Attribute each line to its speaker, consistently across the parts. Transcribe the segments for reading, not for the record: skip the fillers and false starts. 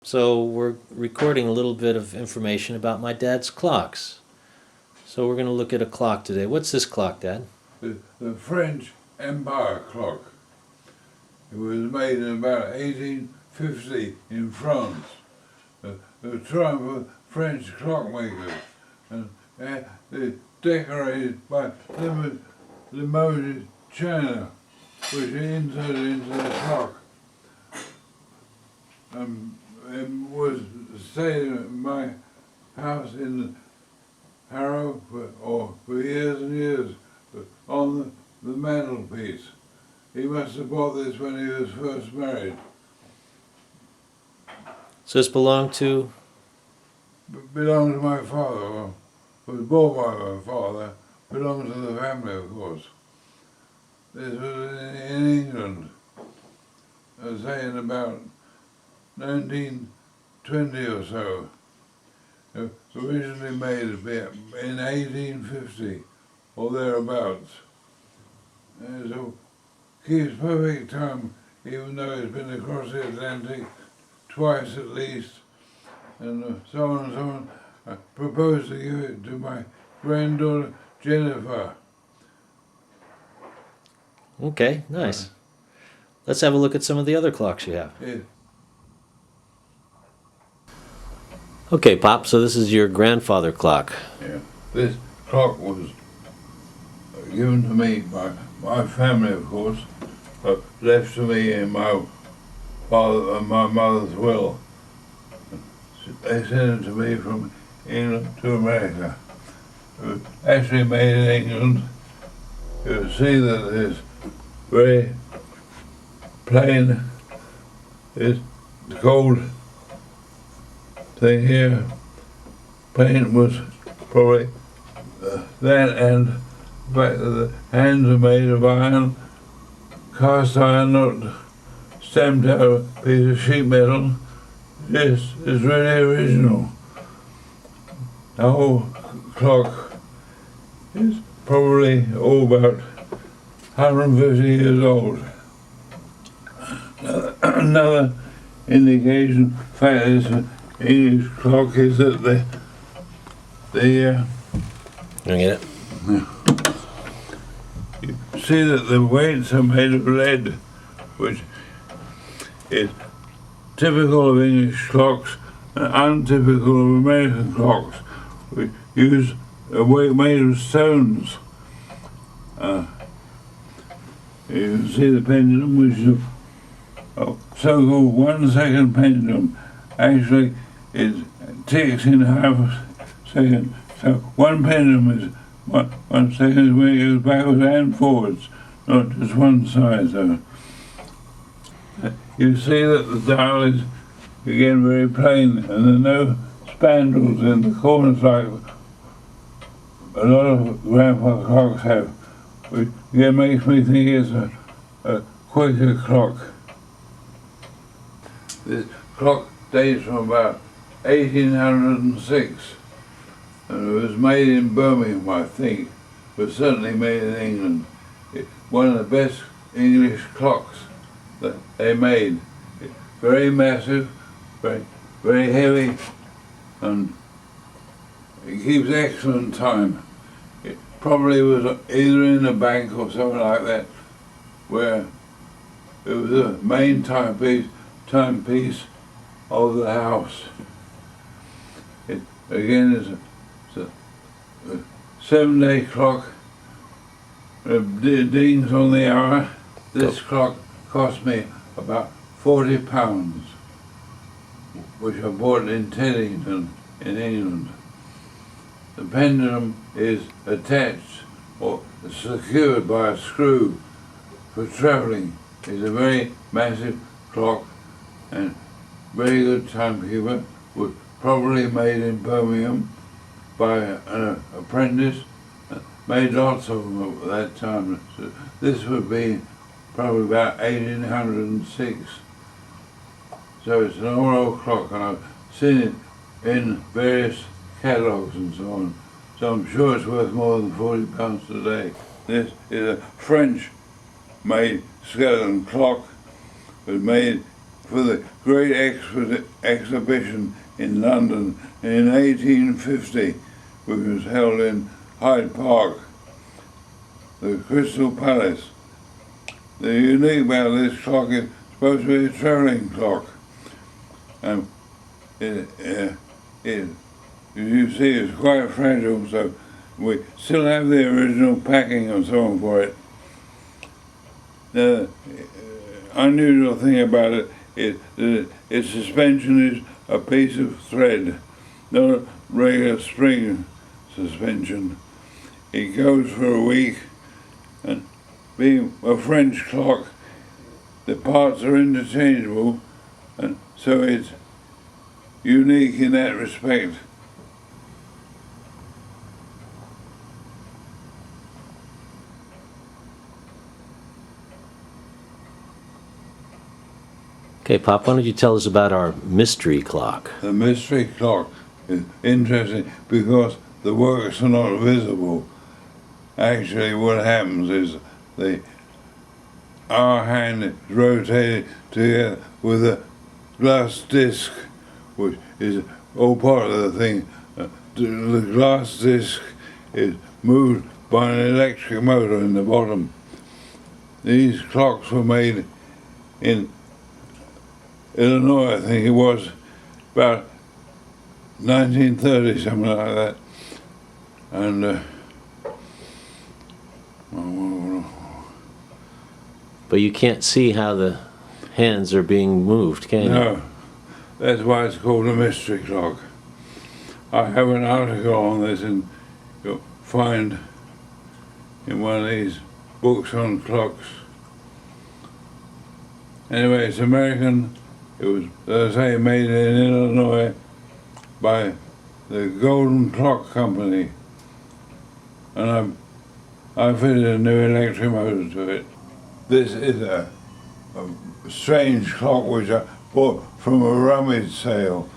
Speaker 1: So we're recording a little bit of information about my dad's clocks. So we're going to look at a clock today. What's this clock, Dad?
Speaker 2: The French Empire clock. It was made in about 1850 in France. The triumph of French clockmakers. And they decorated by limoted china, which they inserted into the clock. It was stayed in my house in Harrow for years and years on the mantelpiece. He must have bought this when he was first married.
Speaker 1: So this belonged to?
Speaker 2: Belonged to my father. Was bought by my father. Belonged to the family, of course. This was in England. I was saying about 1920 or so. Originally made in 1850 or thereabouts. And so keeps perfect time, even though it's been across the Atlantic twice at least, and so on and so on. I proposed to give it to my granddaughter Jennifer.
Speaker 1: Okay, nice. Let's have a look at some of the other clocks you have.
Speaker 2: Yeah.
Speaker 1: Okay, Pop, so this is your grandfather clock.
Speaker 2: Yeah. This clock was given to me by my family, of course, but left to me in my father and my mother's will. They sent it to me from England to America. It was actually made in England. You'll see that it's very plain. It's gold thing here. Paint was probably that, and the fact that the hands are made of iron, cast iron, not stamped out of a piece of sheet metal. This is really original. The whole clock is probably about 150 years old. Another indication, fact is, English clock is that
Speaker 1: You get it?
Speaker 2: You see that the weights are made of lead, which is typical of English clocks and untypical of American clocks, which use a weight made of stones. You can see the pendulum, which is a so-called 1 second pendulum. Actually, it ticks in half a second. So one pendulum is 1 second when it goes backwards and forwards, not just one side though. You see that the dial is again very plain, and there are no spandrels in the corners like a lot of grandpa clocks have, which again makes me think it's a quicker clock. This clock dates from about 1806, and it was made in Birmingham, I think, but certainly made in England. It's one of the best English clocks that they made. It's very massive, very heavy, and it keeps excellent time. It probably was either in a bank or something like that, where it was the main timepiece of the house. It again is a 7-day clock. It dings on the hour. This clock cost me about £40, which I bought in Teddington in England. The pendulum is attached or secured by a screw for travelling. It's a very massive clock and very good timekeeper. Was probably made in Birmingham by an apprentice. Made lots of them at that time. So this would be probably about 1806. So it's an old clock, and I've seen it in various catalogues and so on. So I'm sure it's worth more than £40 today. This is a French-made skeleton clock. It was made for the great exhibition in London in 1850, which was held in Hyde Park, the Crystal Palace. The unique about this clock is supposed to be a travelling clock. You see, it's quite fragile, so we still have the original packing and so on for it. The unusual thing about it is that its suspension is a piece of thread, not a regular spring suspension. It goes for a week, and being a French clock, the parts are interchangeable, and so it's unique in that respect.
Speaker 1: Okay, Pop, why don't you tell us about our mystery clock?
Speaker 2: The mystery clock is interesting because the works are not visible. Actually, what happens is our hand is rotated together with a glass disc, which is all part of the thing. The glass disc is moved by an electric motor in the bottom. These clocks were made in Illinois, I think it was, about 1930, something like that. And
Speaker 1: But you can't see how the hands are being moved, can you?
Speaker 2: no, that's why it's called a mystery clock. I have an article on this, and you'll find in one of these books on clocks. Anyway, it's American. It was, as I say, made in Illinois by the Golden Clock Company, and I fitted a new electric motor to it. This is a strange clock which I bought from a rummage sale.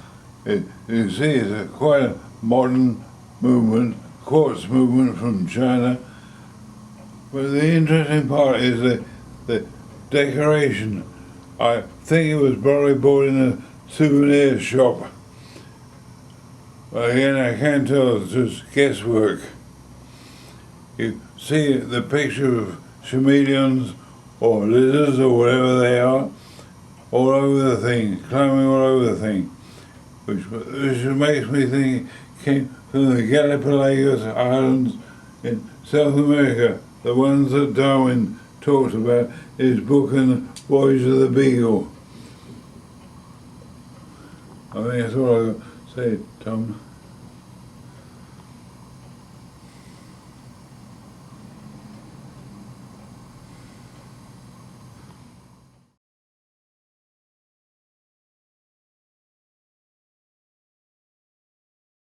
Speaker 2: You see, it's quite a modern movement, quartz movement from China. But the interesting part is the decoration. I think it was probably bought in a souvenir shop. But again, I can't tell, it's just guesswork. You see the picture of chameleons or lizards or whatever they are, all over the thing, climbing all over the thing, which makes me think it came from the Galapagos Islands in South America, the ones that Darwin talked about in his book in the Voyage of the Beagle. I think that's all I've got to say, Tom.